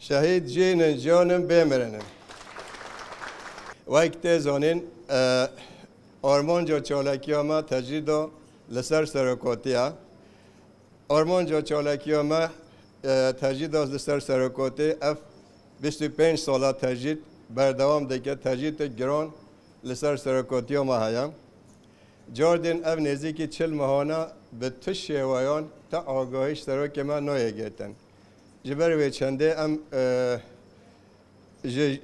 شهید جین جانم بمیرنن وقت زانین آرمان جو چالاکی ما تجدید لسر سرکوتیا آرمان جو چالاکی ما تجدید لسر سرکوتی اف 25 ساله تجدید بردوام دیگه تجدید گران لسر سرکوتیا ما هایم جاردن اف نزدیکی 40 ماهانه به تشه ویان تا آگاهیش سرک ما نایگیتن جبر و چنده ام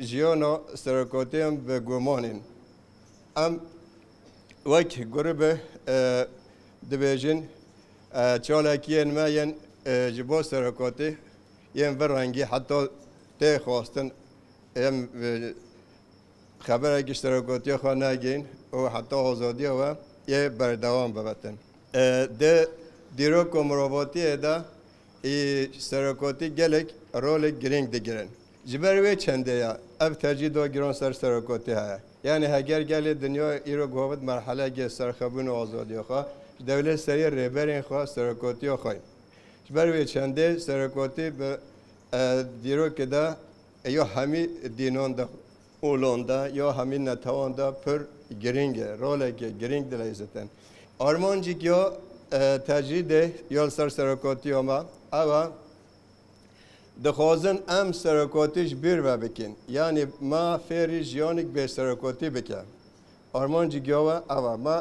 جیانا سرکوتی ام به گمانین ام وقت گروه دبیجن چالاکیان ما ین جبو سرکوتی ین برانگی حتی ته خواستن ام خبره که سرکوتی خواه نگین و حتی آزادی و یه بردوام ببتن ده دیرو کمروباتی ده سرکوتی گلک رول گرینگ دگیرن جبر وی چنده یا اب تجدید و گران سرکوتی های یعنی اگر گلی دنیا ایرو گوید مرحله گه سرخبون و آزادی خواه دولت سری ریبرین خواه سرکوتی خواه جبر وی چنده سرکوتی به دیرو که ده یا همی دینان ده اولان ده یا همی نتوان ده پر گرینگه رول گرینگ دلیزتن آرمانجی که تجدید یا سرکوتی ما اما دخوازن ام سرکوتیش بیر و بکن یعنی ما فری جیانک به سرکوتی بکن آرمان جیگاوا اما ما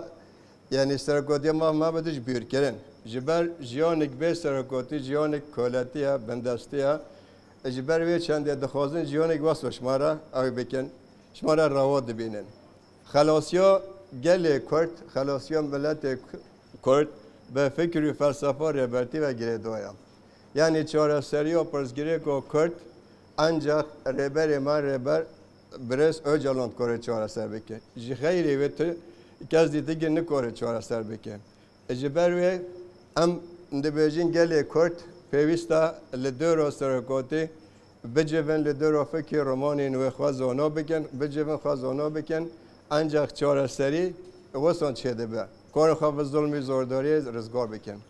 یعنی سرکوتی ما بدش بیر کرن جبر جیانک به سرکوتی جیانک کولتیه بندستیه جبر وی چند دخوازن جیانک واسه شماره او بکن شماره رواد بینن خلاصیا گل کرد خلاصیا ملت کرد به فکر و فلسفه ربرتی و گریدویم یعنی چهار سری و پرسگیری کو کرد انجا ربر من ربر برس اوجالان کره چهار سر بکن جخیری و تو کس دیده که نکره چهار سر بکن اجبر و ام دبیجین گلی کرد پیوسته لدورو سرکوتی بجوان لدورو فکر رومانی نوی خوازانو بکن بجوان خوازانو بکن انجا چهار سری واسان چه ده به کار خواه ظلمی زورداری رزگار بکن